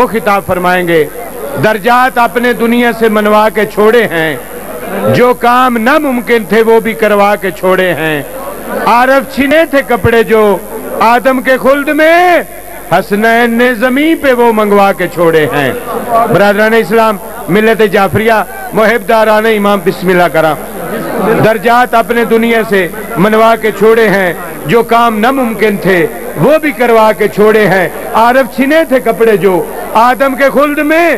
وہ خطاب فرمائیں گے درجات اپنے دنیا سے منوا کے چھوڑے ہیں، جو کام ناممکن تھے وہ بھی کروا کے چھوڑے ہیں، عارف چھنے تھے کپڑے جو آدم کے خلد میں، حسنین نے زمین پہ وہ منگوا کے چھوڑے ہیں۔ برادران اسلام، ملت جعفریہ، محب داران امام بسم اللہ کرام، درجات اپنے دنیا سے منوا کے چھوڑے ہیں، جو کام ناممکن تھے وہ بھی کروا کے چھوڑے ہیں، عارف چھنے تھے کپڑے جو آدم کے خلد میں،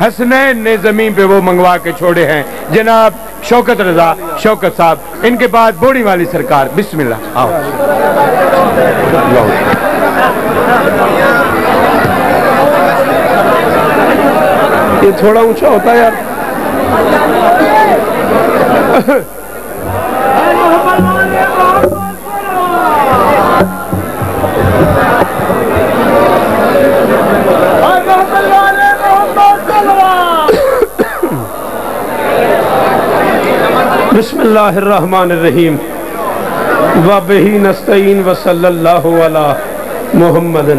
حسنین نے زمین پہ وہ منگوا کے چھوڑے ہیں۔ جناب شوکت رضا شوکت صاحب، ان کے بعد بوڑی والی سرکار، بسم اللہ آؤ۔ یہ تھوڑا اونچا ہوتا ہے یار۔ بسم اللہ الرحمن الرحیم وَبِهِ نَسْتَعِينُ وَصَلَّى اللَّهُ عَلَى مُحَمَّدٍ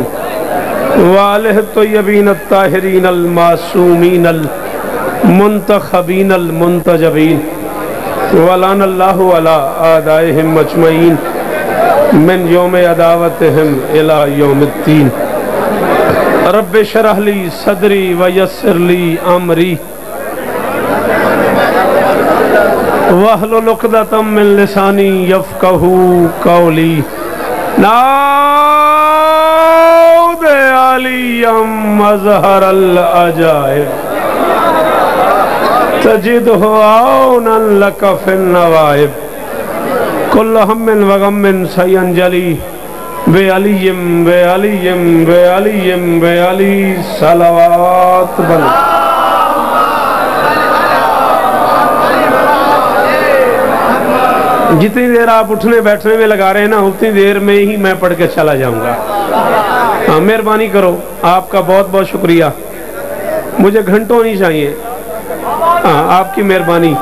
وَآلِهِ الطَّيِّبِينَ الطَّاهِرِينَ الْمَعْصُومِينَ الْمُنْتَخَبِينَ الْمُنْتَجَبِينَ وَلَعَنَ اللَّهُ عَلَى أَعْدَائِهِمْ أَجْمَعِينَ مِنْ يَوْمِ عَدَاوَتِهِمْ إِلَى يَوْمِ الدِّينِ رَبِّ اشْرَحْ لِي صَدْرِي وَيَسِّرْ لِي أَمْرِي وَاحْلُلْ عُقْدَةً مِّن لِّسَانِي يَفْقَهُوا قَوْلِي نَعُوذُ عَلِيًّا مَظْهَرَ الْعَجَائِبِ تَجِدْهُ عَوْنًا لَكَ فِي النَّوَائِبِ كُلُّ هَمٍّ وَغَمٍّ سَيَنْجَلِي بِعَلِيٍّ بِعَلِيٍّ بِعَلِيٍّ بِعَلِي صلوات بنا۔ جتنی دیر آپ اٹھنے بیٹھنے میں لگا رہے ہیں نا، اتنی دیر میں ہی میں پڑھ کے چلا جاؤں گا۔ مہربانی کرو، آپ کا بہت بہت شکریہ، مجھے گھنٹوں نہیں چاہیے، آپ کی مہربانی۔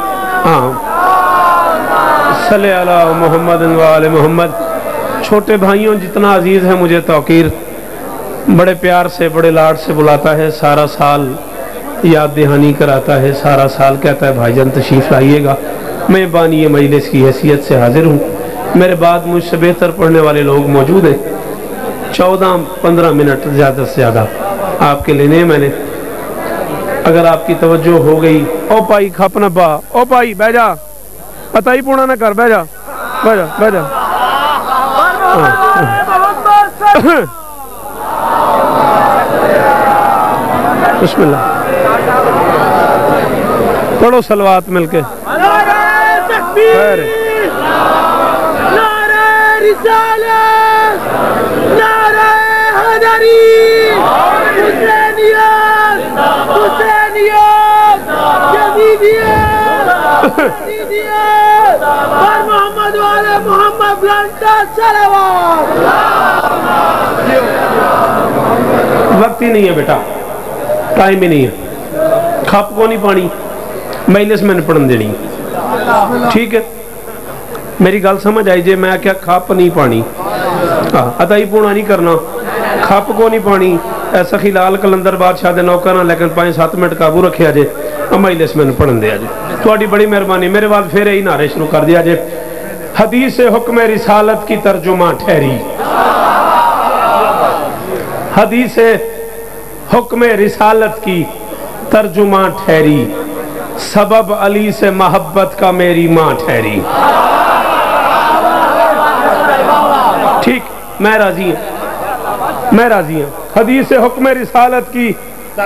صلی علی محمد و آل محمد۔ چھوٹے بھائیوں جتنا عزیز ہے مجھے توقیر، بڑے پیار سے بڑے لاڈ سے بلاتا ہے، سارا سال یاد دہانی کراتا ہے، سارا سال کہتا ہے بھائی جان تشریف لائیے گا۔ میں بانی مجلس کی حیثیت سے حاضر ہوں، میرے بعد مجھ سے بہتر پڑھنے والے لوگ موجود ہیں، 14-15 منٹ زیادہ سے زیادہ آپ کے لینے میں نے، اگر آپ کی توجہ ہو گئی۔ او پائی کھپ نہ پا، او پائی بہ جا، پتہ ہی پونا نہ کر، بہ جا بہ جا بہ جا۔ بسم اللہ، پڑھو صلوات مل کے۔ نعرہ رسالت، نعرہ حیدری، حسینیت، حسینیت، یزیدیت، یزیدیت، پر محمد والے محمد بلندہ صلوات۔ وقت ہی نہیں ہے بیٹا، ٹائم ہی نہیں ہے، کھپ کو نہیں پانی، مجلس میں نہیں پڑھن دینی، ٹھیک ہے؟ میری گل سمجھ آئی جے، میں کیا کھپ نہیں پانی، عطائی پونا نہیں کرنا، کھپ کو نہیں پانی، ایسا خلال کلندر بادشاہ دے نوکر نہ، لیکن 5-7 منٹ قابو رکھے آجے، مجلس میں نہیں پڑھن دیا جے۔ تھوڑی بڑی مہربانی، میرے بعد پھر ہی نعرے شروع کر دیا جے۔ حدیث حکم رسالت کی ترجمہ ٹھہری، حدیث حکم رسالت کی ترجمہ ٹھہری، سبب علی سے محبت کا میری ماں ٹھہری۔ ٹھیک، میں راضی ہوں، میں راضی ہوں۔ حدیث حکم رسالت کی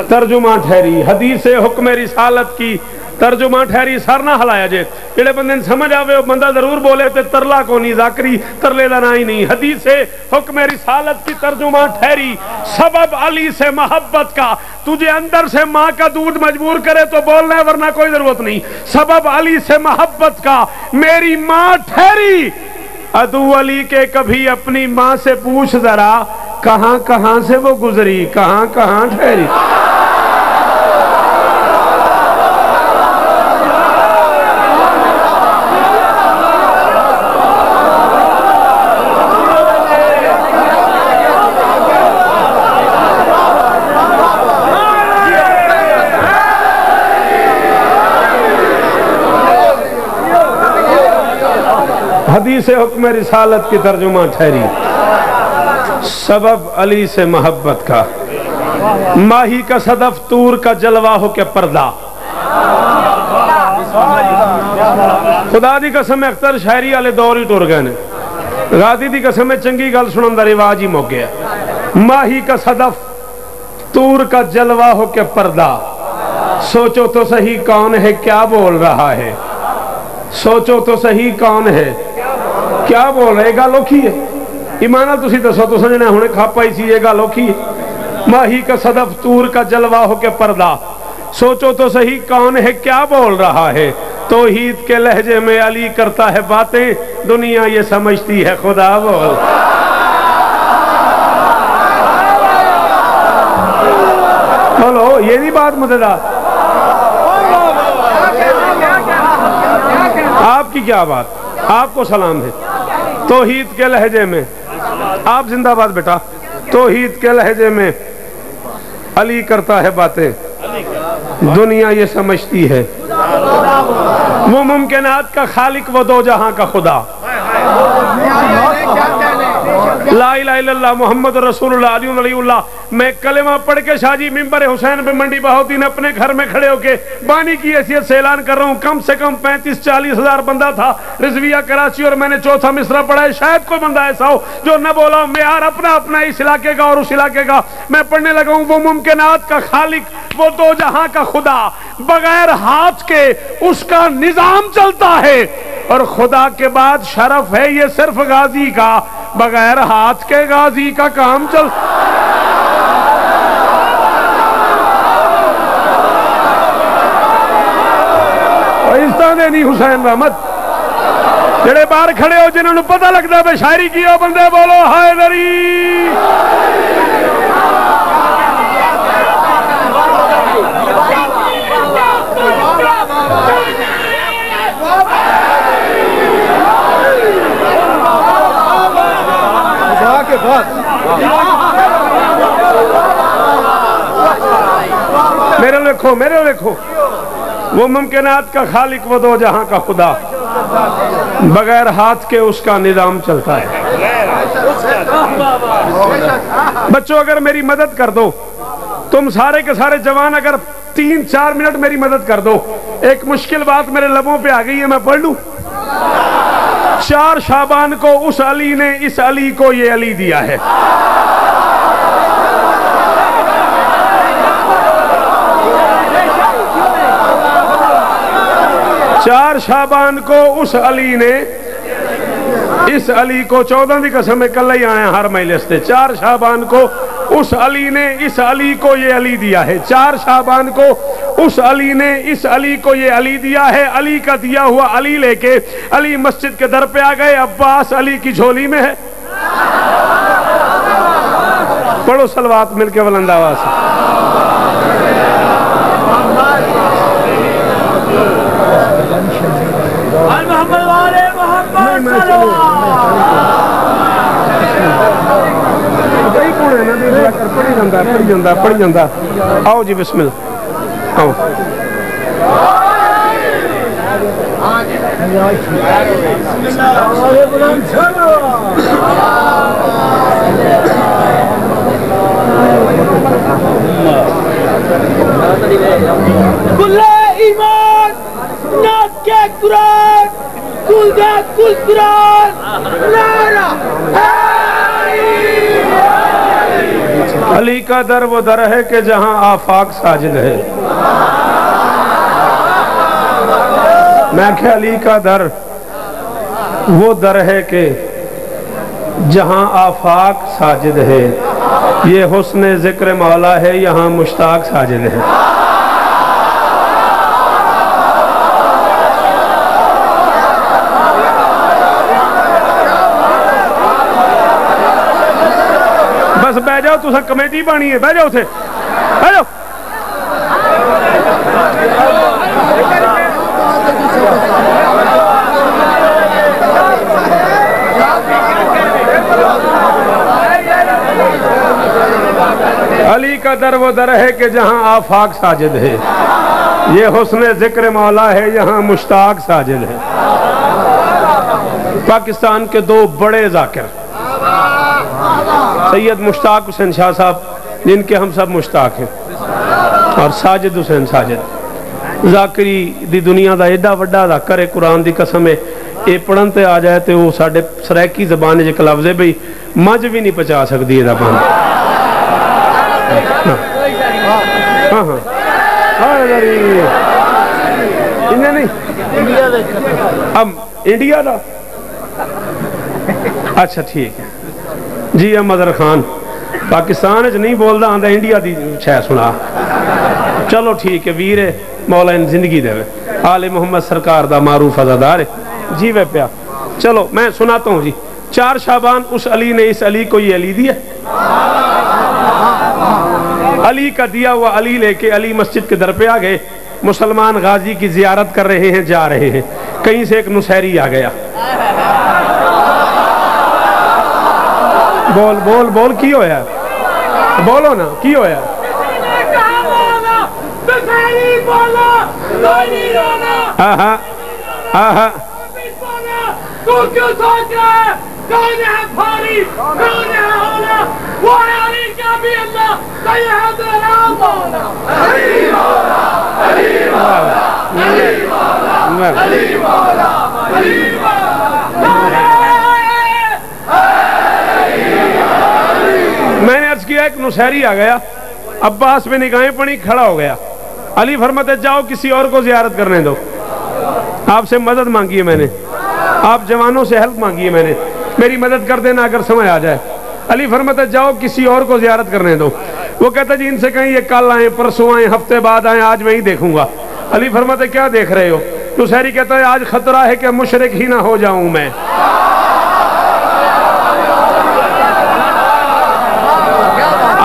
ترجمہ ٹھہری، حدیث حکم رسالت کی ترجمہ ٹھہری۔ سر نہ ہلایا جے، جڑے بندے سمجھ آوے وہ بندہ ضرور بولے تے ترلا کو نہیں، ذاکری ترلے دا ہی نہیں۔ حدیث حکم رسالت کی ترجمہ ٹھہری، سبب علی سے محبت کا، تجھے اندر سے ماں کا دودھ مجبور کرے تو بولنا ہے، ورنہ کوئی ضرورت نہیں۔ سبب علی سے محبت کا میری ماں ٹھہری، عدو علی کے کبھی اپنی ماں سے پوچھ ذرا، کہاں کہاں سے وہ گزری، کہاں کہاں ٹھہری۔ حدیث حکم رسالت کی ترجمہ ٹھہری، سبب علی سے محبت کا، ماہی کا صدف طور کا جلوہ ہو کے پردہ۔ خدا دی قسم اختر شاعری والے دور ہی ٹر گئے نے، غازی دی قسم چنگی گل سنن دا رواج ہی مک گیا۔ ماہی کا صدف طور کا جلوہ ہو کے پردہ، سوچو تو صحیح کون ہے کیا بول رہا ہے، سوچو تو صحیح کون ہے کیا بول رہا ہے۔ گل اوکھی ہے، ایمانہ تسی دسو تو سجنے ہونے کھا پائی سی، یہ گل اوکھی ہے۔ ماہی کا صدف طور کا جلوہ ہو کے پردہ، سوچو تو صحیح کون ہے کیا بول رہا ہے، توحید کے لہجے میں علی کرتا ہے باتیں، دنیا یہ سمجھتی ہے خدا بول۔ بولو یہ نہیں بات مزیدار؟ آپ کی کیا بات، آپ کو سلام ہے۔ توحید کے لہجے میں آپ زندہ باد بیٹا، توحید کے لہجے میں علی کرتا ہے باتیں، دنیا یہ سمجھتی ہے وہ ممکنات کا خالق، وہ دو جہاں کا خدا۔ لا الہ الا اللہ محمد رسول اللہ علیہ ولی اللہ۔ میں کلمہ پڑھ کے شاہ جی ممبر حسین پہ منڈی بہاؤدین اپنے گھر میں کھڑے ہو کے بانی کی حیثیت سے اعلان کر رہا ہوں، کم سے کم 35-40 ہزار بندہ تھا رضویہ کراچی، اور میں نے چوتھا مصرع پڑھا ہے، شاید کوئی بندہ ایسا ہو جو نہ بولا ہوں۔ معیار اپنا اپنا اس علاقے کا اور اس علاقے کا۔ میں پڑھنے لگا ہوں، وہ ممکنات کا خالق، وہ دو جہاں کا خدا، بغیر ہاتھ کے اس کا نظام چلتا ہے، اور خدا کے بعد شرف ہے یہ صرف غازی کا، بغیر ہاتھ کے غازی کا کام چل۔ نہیں حسین رحمت جڑے باہر کھڑے ہو جنہوں نے پتہ لگتا ہے شاعری کی ہو، بندے بولو حیدری۔ میرے لکھو میرے لکھو، وہ ممکنات کا خالق، وہ دو جہاں کا خدا، بغیر ہاتھ کے اس کا نظام چلتا ہے۔ بچوں اگر میری مدد کر دو، تم سارے کے سارے جوان اگر 3-4 منٹ میری مدد کر دو، ایک مشکل بات میرے لبوں پہ آ گئی ہے، میں پڑھ لوں۔ 4 شعبان کو اس علی نے اس علی کو یہ علی دیا ہے۔ 4 شعبان کو اس علی نے اس علی کو، 14 دی قسم میں کل ہی آئے ہیں ہر مجلس سے، 4 شعبان کو اس علی نے اس علی کو یہ علی دیا ہے۔ 4 شعبان کو اس علی نے اس علی کو یہ علی دیا ہے۔ علی کا دیا ہوا علی لے کے علی مسجد کے در پہ آ گئے، عباس علی کی جھولی میں ہے۔ پڑھو صلوات مل کے بلند آواز سے۔ پڑھی جاندہ آؤ جی بسم اللہ آؤ۔ کل ایمان نات کے قرآن کل دے کل قرآن نعرہ علی کا در وہ در ہے کہ جہاں آفاق ساجد ہے۔ میں کہ علی کا در وہ در ہے کہ جہاں آفاق ساجد ہے، یہ حسن ذکر مولا ہے، یہاں مشتاق ساجد ہے۔ بس بہ جاؤ، تو سب کمیٹی بانی ہے، بہ جاؤ تھے، بہ جاؤ۔ علی کا در وہ در ہے کہ جہاں آفاق ساجد ہے، یہ حسن ذکر مولا ہے، یہاں مشتاق ساجد ہے۔ پاکستان کے دو بڑے ذاکر سید مشتاق حسین شاہ صاحب جن کے ہم سب مشتاق ہیں، اور ساجد حسین ساجد ذاکری دی دنیا دا ایڈا وڈا ذاکر ہے، قرآن دی قسم ہے یہ پڑھن تے آ جائے تے وہ ساڑھے سرائکی زبان جے لفظ ہے بھئی مجھ بھی نہیں پچا سکتی ہے زبان۔ ہاں ہاں انہیں نہیں اب انڈیا دا اچھا ٹھیک ہے جی احمد خان پاکستان نہیں بولدا آندا انڈیا دی شے سنا، چلو ٹھیک ہے ویر مولا ان زندگی دے آل محمد سرکار دا معروف عزادار ہے جی وے پیا۔ چلو میں سناتا ہوں جی، 4 شعبان اس علی نے اس علی کو یہ علی دیا، علی کا دیا ہوا علی لے کے علی مسجد کے در پہ آ گئے، مسلمان غازی کی زیارت کر رہے ہیں، جا رہے ہیں، کہیں سے ایک نصیری آ گیا، بول بول بول کی ہویا بولو نا کی ہویا؟ آہا آہا تو کیوں سوچ رہا ہے کون ہے بھاری کون ہے ہونا وہ ہے علی کا بھی اللہ کہیں حضر نام مولا علی مولا علی مولا علی مولا علی مولا علی مولا۔ میں نے عرض کیا ایک نصیری آ گیا، عباس میں نگاہیں پڑی کھڑا ہو گیا، علی فرماتے جاؤ کسی اور کو زیارت کرنے دو، آپ سے مدد مانگی ہے میں نے، آپ جوانوں سے ہیلپ مانگی ہے میں نے، میری مدد کر دینا اگر سمجھ آ جائے۔ علی فرماتے جاؤ کسی اور کو زیارت کرنے دو، وہ کہتا جی ان سے کہیں یہ کل آئیں پرسوں آئیں ہفتے بعد آئیں آج میں ہی دیکھوں گا۔ علی فرماتے کیا دیکھ رہے ہو؟ نصیری کہتا ہے آج خطرہ ہے کہ مشرک ہی نہ ہو جاؤں میں،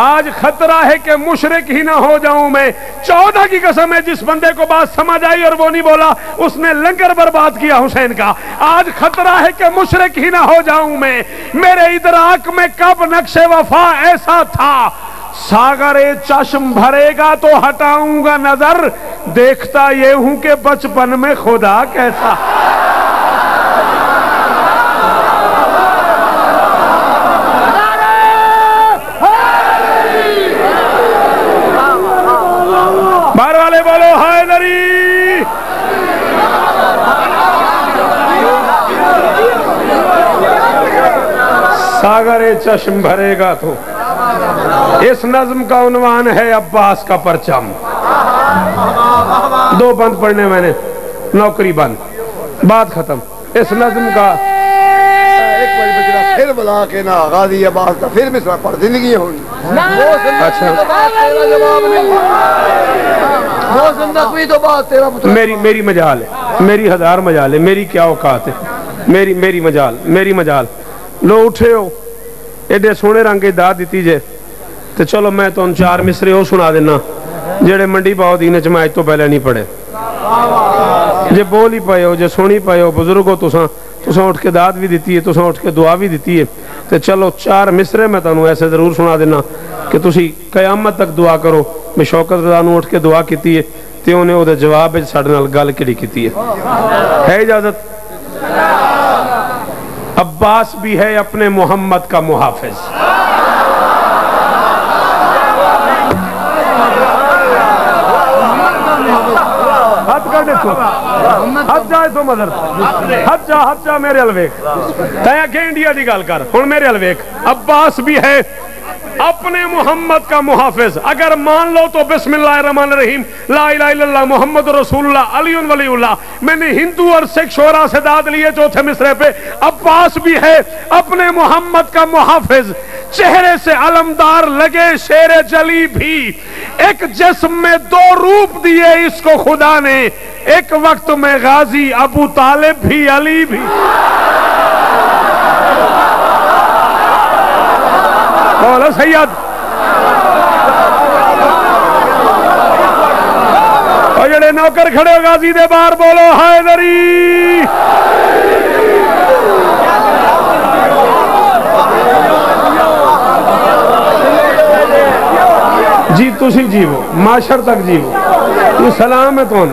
آج خطرہ ہے کہ مشرک ہی نہ ہو جاؤں میں۔ 14 کی قسم ہے جس بندے کو بات سمجھ آئی اور وہ نہیں بولا اس نے لنگر برباد کیا حسین کا۔ آج خطرہ ہے کہ مشرک ہی نہ ہو جاؤں میں، میرے ادراک میں کب نقش وفا ایسا تھا، ساگر چشم بھرے گا تو ہٹاؤں گا نظر، دیکھتا یہ ہوں کہ بچپن میں خدا کیسا۔ بار والے بولو حیدری، ساگر چشم بھرے گا تو۔ اس نظم کا عنوان ہے عباس کا پرچم۔ 2 بند پڑھنے میں نے، نوکری بند، بات ختم۔ اس نظم کا پھر بلا کے نا غازی عباس کا پھر مصرع پڑھ زندگی ہونی۔ میری مجال ہے، میری 1000 مجال ہے، میری کیا اوقات ہے، میری مجال۔ لو اٹھے ہو ایڈے سونے رنگ کی داد دیتی جے تو چلو میں تو 4 مصرے ہو سنا دینا جڑے منڈی پاؤ دینے چ میں آج تو پہلے نہیں پڑھے، جے بول ہی پائے ہو، جے سونی پائے ہو بزرگو تساں اٹھ کے داد بھی دیتی ہے، تساں اٹھ کے دعا بھی دیتی ہے، تو چلو 4 مصرے میں تانوں ایسے ضرور سنا دینا کہ تسی قیامت تک دعا کرو۔ میں شوکت رضا نو اٹھ کے دعا کیتی ہے تے انہیں او دے جواب وچ ساڈے نال گل کیڑی کیتی ہے اجازت؟ عباس بھی ہے اپنے محمد کا محافظ، ہاتھ کر دیکھو، ہاتھ جائے تو مدر، ہاتھ جا میرے الویک، تایا کہ انڈیا دی گال کر، ہن میرے الویک۔ عباس بھی ہے اپنے محمد کا محافظ، اگر مان لو تو بسم اللہ الرحمن الرحیم، لا الہ الا اللہ محمد رسول اللہ علی ولی اللہ۔ میں نے ہندو اور سکھ شعراء سے داد لیے 4تھے مصرے پہ۔ عباس بھی ہے اپنے محمد کا محافظ، چہرے سے علمدار لگے شیر جلی بھی، ایک جسم میں 2 روپ دیے اس کو خدا نے، ایک وقت میں غازی ابو طالب بھی علی بھی۔ بولو سید، اور جڑے نوکر کھڑے ہو غازی دے باہر بولو حیدری۔ جی تسی جیو، معاشر تک جیو، یہ سلام ہے تو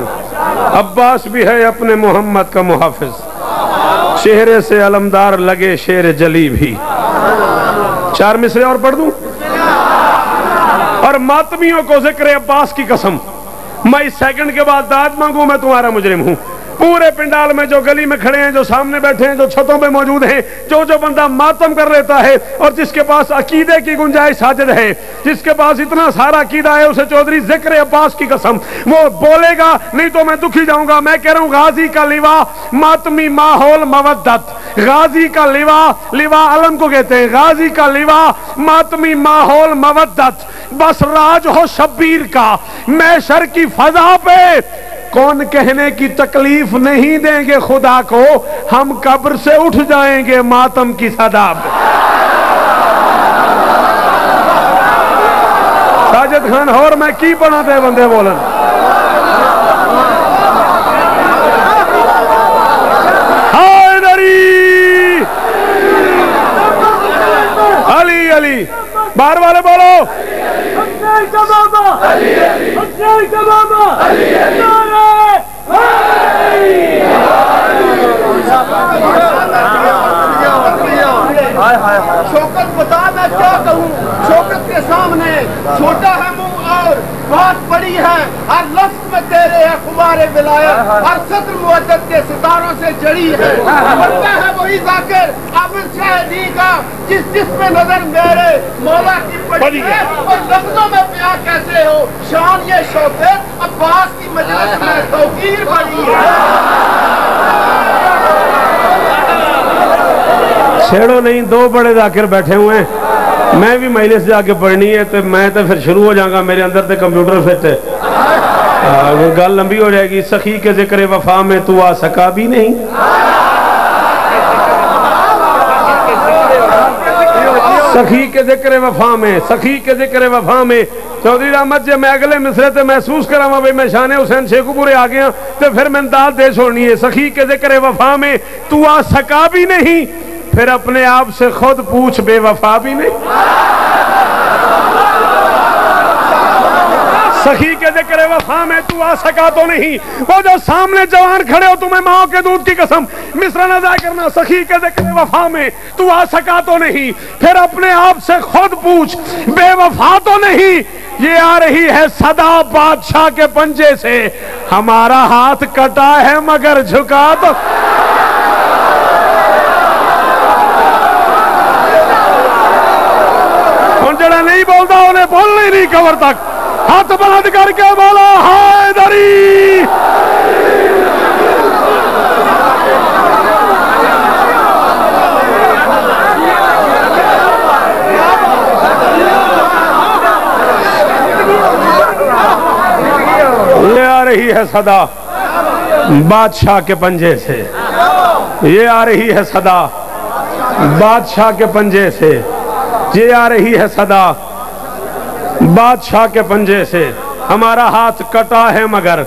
عباس بھی ہے اپنے محمد کا محافظ، چہرے سے علمدار لگے شیر جلی بھی. 4 مصرے اور پڑھ دوں. اور ماتمیوں کو ذکر عباس کی قسم، میں اس سیکنڈ کے بعد داد مانگوں میں تمہارا مجرم ہوں. پورے پنڈال میں جو گلی میں کھڑے ہیں، جو سامنے بیٹھے ہیں، جو چھتوں پہ موجود ہیں، جو بندہ ماتم کر لیتا ہے اور جس کے پاس عقیدے کی گنجائش ساجد ہے، جس کے پاس اتنا سارا عقیدہ ہے، اسے چودھری ذکر عباس کی قسم وہ بولے گا نہیں تو میں دکھی جاؤں گا. میں کہہ رہا ہوں غازی کا لیوا ماتمی ماحول مودت، غازی کا لیوا علم کو کہتے ہیں، غازی کا لیوا ماتمی ماحول مودت، بس راج ہو شبیر کا محشر کی فضا پہ. کون کہنے کی تکلیف نہیں دیں گے خدا کو، ہم قبر سے اٹھ جائیں گے ماتم کی صدا پہ. ساجد خان اور میں کی پڑھا دے بندے بولن. حیدری علی علی باہر والے بولو. شوکت بتا میں کیا کہوں، شوکت کے سامنے چھوٹا ہے منہ اور بات بڑی ہے، ہر لفظ میں تیرے ہے خمار ولایت، ہر سطر مودت کے ستاروں سے جڑی ہے. بنتا ہے وہی ذاکر عابد شاہدی کا جس پہ نظر میرے مولا کی پڑی ہے، اور لفظوں میں پیا کیسے ہو شان یہ شوکت عباس کی مجلس میں توقیر بڑی ہے. چھیڑو نہیں، 2 بڑے ذاکر بیٹھے ہوئے ہیں، میں بھی مجلس جا کے پڑھنی ہے تو میں تو پھر شروع ہو جاؤں گا. میرے اندر تے کمپیوٹر فٹ ہے، گل لمبی ہو جائے گی. سخی کے ذکر وفا میں تو آ سکا بھی نہیں. سخی کے ذکر وفا میں، سخی کے ذکر وفا میں. چودھری رحمت جی میں اگلے مصرے تے محسوس کراں بھئی میں شان حسین شیخو پورے آ گیا تے پھر میں داد دے چھوڑنی ہے. سخی کے ذکر وفا میں تو آ سکا بھی نہیں، پھر اپنے آپ سے خود پوچھ بے وفا بھی نہیں. سخی کے ذکر وفا میں تو آ سکا تو نہیں، وہ جو سامنے جوان کھڑے ہو تمہیں ماں کے دودھ کی قسم مصرع نہ ضائع کرنا. سخی کے ذکر وفا میں تو آ سکا تو نہیں، پھر اپنے آپ سے خود پوچھ بے وفا تو نہیں. یہ آ رہی ہے صدا بادشاہ کے پنجے سے، ہمارا ہاتھ کٹا ہے مگر جھکا تو. جڑا نہیں بولتا انہیں بولنا ہی نہیں کور تک. ہاتھ بلند کر کے بولا حیدری. یہ آ رہی ہے صدا بادشاہ کے پنجے سے، یہ آ رہی ہے صدا بادشاہ کے پنجے سے، یہ آ رہی ہے صدا بادشاہ کے پنجے سے. ہمارا ہاتھ کٹا ہے مگر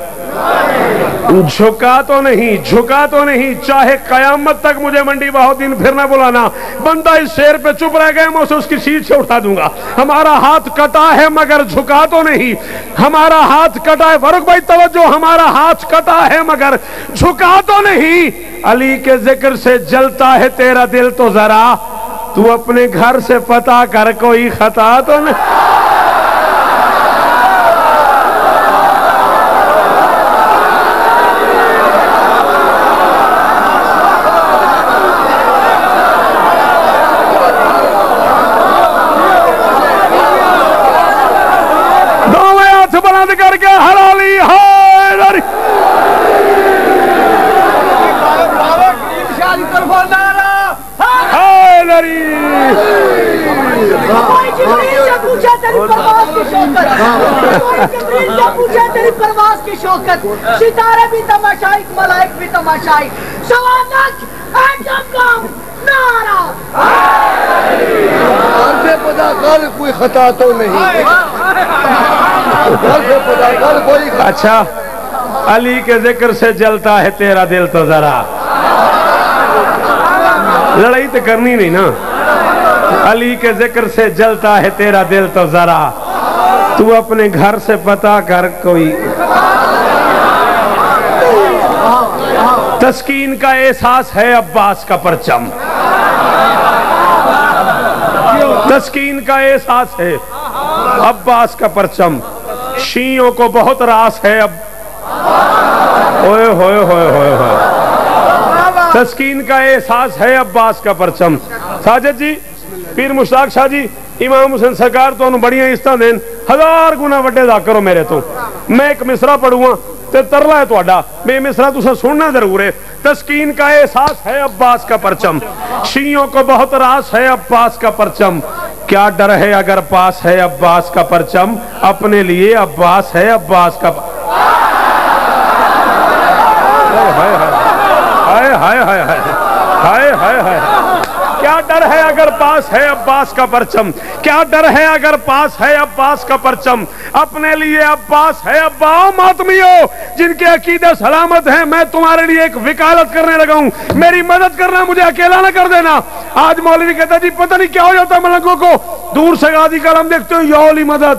جھکا تو نہیں، جھکا تو نہیں. چاہے قیامت تک مجھے منڈی بہاؤدین پھر نہ بلانا، بندہ اس شیر پہ چپ رہ گئے میں اسے اس کی سیٹ سے اٹھا دوں گا. ہمارا ہاتھ کٹا ہے مگر جھکا تو نہیں، ہمارا ہاتھ کٹا ہے. فاروق بھائی توجہ، ہمارا ہاتھ کٹا ہے مگر جھکا تو نہیں. علی کے ذکر سے جلتا ہے تیرا دل تو ذرا تو اپنے گھر سے پتا کر کوئی خطا تو نہیں. بلند کر کے حلالی حیدری. حیدری کوئی جبریل سے پوچھا تیری پرواز کی شوکت، کوئی جبریل سے پوچھا تیری پرواز کی شوکت. ستارے بھی تماشائی، ملائک بھی تماشائی. سوانک ایٹم بم نعرہ سے پتا کر کوئی خطا تو نہیں. اچھا علی کے ذکر سے جلتا ہے تیرا دل تو ذرا. لڑائی تو کرنی نہیں نا. علی کے ذکر سے جلتا ہے تیرا دل تو ذرا تو اپنے گھر سے پتا کر کوئی. تسکین کا احساس ہے عباس کا پرچم، تسکین کا احساس ہے عباس کا پرچم، شیعوں کو بہت راس ہے اب ہوئے ہوئے ہوئے ہوئے ہوئے، تسکین کا احساس ہے عباس کا پرچم۔ ساجد جی، پیر مشتاق شاہ جی، امام حسین سرکار تو انہوں بڑیاں عزتاں دین، ہزار گنا وڈے دا کرو میرے تو۔ میں ایک مصرع پڑھوں گا تے ترلا ہے تہاڈا، میں مصرع تساں سننا ضرور ہے۔ تسکین کا احساس ہے عباس کا پرچم، شیعوں کو بہت راس ہے عباس کا پرچم، کیا ڈر ہے اگر پاس ہے عباس کا پرچم، اپنے لیے عباس ہے عباس کا کیا ڈر ہے اگر پاس ہے عباس کا پرچم، کیا ڈر ہے اگر پاس ہے عباس کا پرچم، اپنے لیے عباس ہے ابا۔ ماتمیو جن کے عقیدے سلامت ہیں، میں تمہارے لیے ایک وکالت کرنے لگا ہوں، میری مدد کرنا، مجھے اکیلا نہ کر دینا۔ آج مولوی کہتا جی پتہ نہیں کیا ہو جاتا ہے ملنگوں کو، دور سے غازی کا علم دیکھتے ہو، یا علی مدد،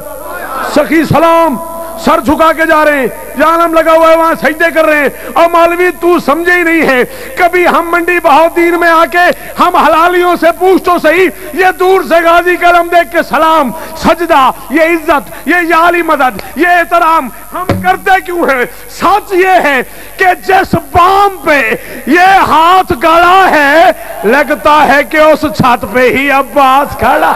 سخی سلام، سر جھکا کے جا رہے ہیں، جانم لگا ہوا ہے وہاں سجدے کر رہے ہیں۔ اور مولوی تو سمجھے ہی نہیں ہے، کبھی ہم منڈی بہاؤدین میں آ کے ہم حلالیوں سے پوچھ تو صحیح، یہ دور سے غازی کا علم دیکھ کے سلام، سجدہ، یہ عزت، یہ یا علی مدد، یہ احترام ہم کرتے کیوں ہیں؟ سچ یہ ہے کہ جس بام پہ یہ ہاتھ گڑا ہے، لگتا ہے کہ اس چھت پہ ہی عباس کھڑا۔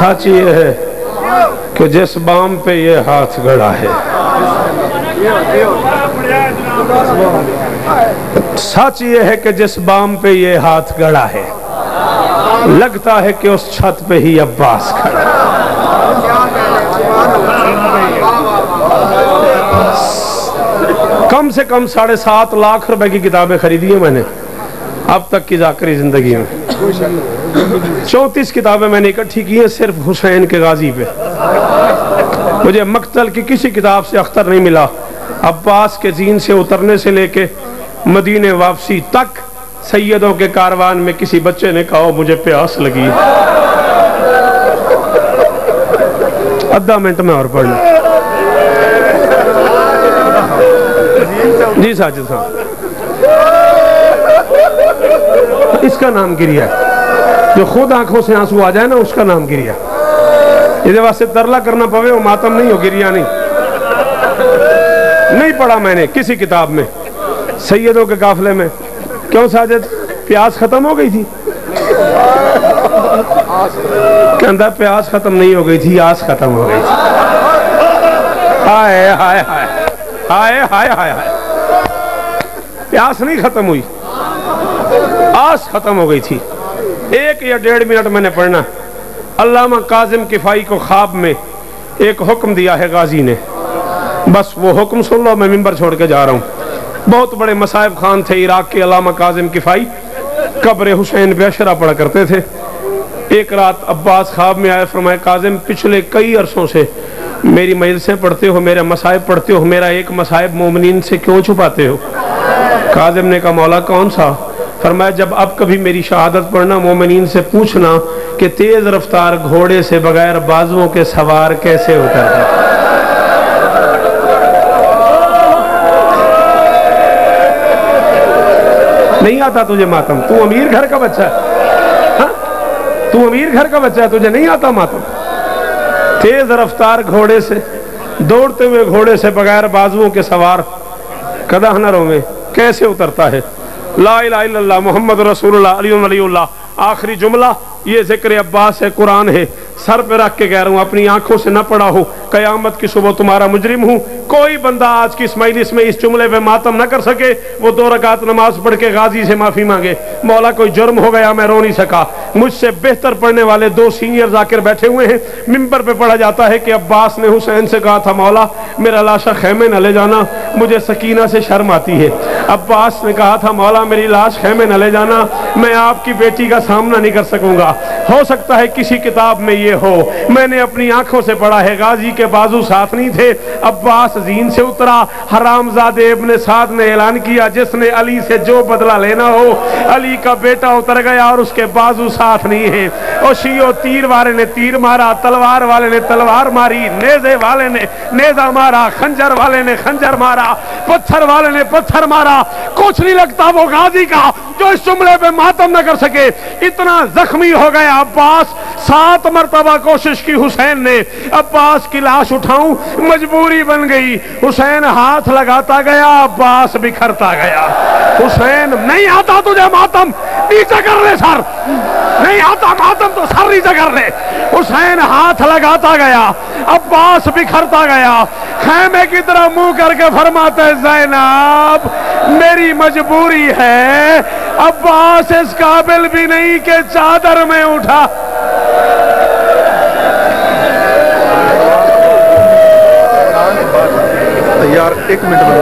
سچ یہ ہے کہ جس بام پہ یہ ہاتھ گڑا ہے، سچ یہ ہے کہ جس بام پہ یہ ہاتھ گڑا ہے، لگتا ہے کہ اس چھت پہ ہی عباس کھڑا ہے۔ کم سے کم 7.5 لاکھ روپے کی کتابیں خریدی ہیں میں نے اب تک کی ذاکری زندگی میں، 34 کتابیں میں نے اکٹھی کی ہیں صرف حسین کے غازی پہ۔ مجھے مقتل کی کسی کتاب سے اختر نہیں ملا، عباس کے زین سے اترنے سے لے کے مدینے واپسی تک سیدوں کے کاروان میں کسی بچے نے کہا مجھے پیاس لگی، آدھا منٹ میں اور پڑھنا۔ جی ساجد صاحب، اس کا نام گریا ہے، جو خود آنکھوں سے آنسو آ جائے نا اس کا نام گریا۔ یہ واسطے ترلا کرنا پوے وہ ماتم نہیں ہو، گریا نہیں۔ نہیں پڑھا میں نے کسی کتاب میں سیدوں کے قافلے میں۔ کیوں ساجد؟ پیاس ختم ہو گئی تھی؟ کہندہ پیاس ختم نہیں ہو گئی تھی، آس ختم ہو گئی تھی۔ ہائے ہائے ہائے ہائے ہائے ہائے ہائے، پیاس نہیں ختم ہوئی، آس ختم ہو گئی تھی۔ 1 یا 1.5 منٹ میں نے پڑھنا۔ علامہ کاظم کفائی کو خواب میں ایک حکم دیا ہے غازی نے، بس وہ حکم سن لو، میں ممبر چھوڑ کے جا رہا ہوں۔ بہت بڑے مصائب خان تھے عراق کے علامہ کاظم کفائی، قبر حسین پہ اشرا پڑھا کرتے تھے۔ ایک رات عباس خواب میں آئے، فرمائے کاظم پچھلے کئی عرصوں سے میری مجلسیں پڑھتے ہو، میرے مصائب پڑھتے ہو، میرا ایک مصائب مومنین سے کیوں چھپاتے ہو؟ کاظم نے کہا مولا کون سا؟ فرمایا جب اب کبھی میری شہادت پڑھنا مومنین سے پوچھنا کہ تیز رفتار گھوڑے سے بغیر بازوؤں کے سوار کیسے اترتا ہے۔ نہیں آتا تجھے ماتم؟ تو امیر گھر کا بچہ ہے، ہاں؟ تو امیر گھر کا بچہ ہے، تجھے نہیں آتا ماتم؟ تیز رفتار گھوڑے سے، دوڑتے ہوئے گھوڑے سے بغیر بازوؤں کے سوار قدح نروں میں کیسے اترتا ہے؟ لا الہ الا اللہ محمد رسول اللہ علی ولی اللہ۔ آخری جملہ یہ ذکر عباس ہے، قرآن ہے، سر پہ رکھ کے کہہ رہا ہوں اپنی آنکھوں سے نہ پڑا ہو قیامت کی صبح تمہارا مجرم ہوں. کوئی بندہ آج کی اس مجلس میں اس جملے پہ ماتم نہ کر سکے وہ 2 رکعت نماز پڑھ کے غازی سے معافی مانگے. مولا کوئی جرم ہو گیا میں رو نہیں سکا. مجھ سے بہتر پڑھنے والے 2 سینئر ذاکر بیٹھے ہوئے ہیں. ممبر پہ پڑھا جاتا ہے کہ عباس نے حسین سے کہا تھا مولا میرا لاشا خیمے نہ لے جانا, مجھے سکینہ سے شرم آتی ہے. عباس نے کہا تھا مولا میری لاش خیمے نہ لے جانا, میں آپ کی بیٹی کا سامنا نہیں کر سکوں گا. ہو سکتا ہے کسی کتاب میں یہ ہو, میں نے اپنی آنکھوں سے پڑھا ہے. غازی کے بازو ساتھ نہیں تھے. عباس زین سے اترا. حرامزادے ابن سعد نے اعلان کیا جس نے علی سے جو بدلہ لینا ہو, علی کا بیٹا اتر گیا اور اس کے بازو ساتھ نہیں ہیں. اور شیعو تیر والے نے تیر مارا, تلوار والے نے تلوار ماری, نیزے والے نے نیزہ مارا, خنجر والے نے خنجر مارا, پتھر والے نے پتھر مارا. کچھ نہیں لگتا وہ غازی کا جو اس جملے پہ ماتم نہ کر سکے. اتنا زخمی ہو گیا عباس, 7 مرتبہ کوشش کی حسین نے عباس کی لاش اٹھاؤں, مجبوری بن گئی. حسین ہاتھ لگاتا گیا, عباس بکھرتا گیا. حسین نہیں آتا تجھے ماتم, نیچے کر لے سر, نہیں آتا ماتم تو سر نیچے کر لے. حسین ہاتھ لگاتا گیا, عباس بکھرتا گیا. خیمے کی طرح منہ کر کے فرماتے زینب میری مجبوری ہے. عباس اس قابل بھی نہیں کہ چادر میں اٹھا. یار 1 منٹ میں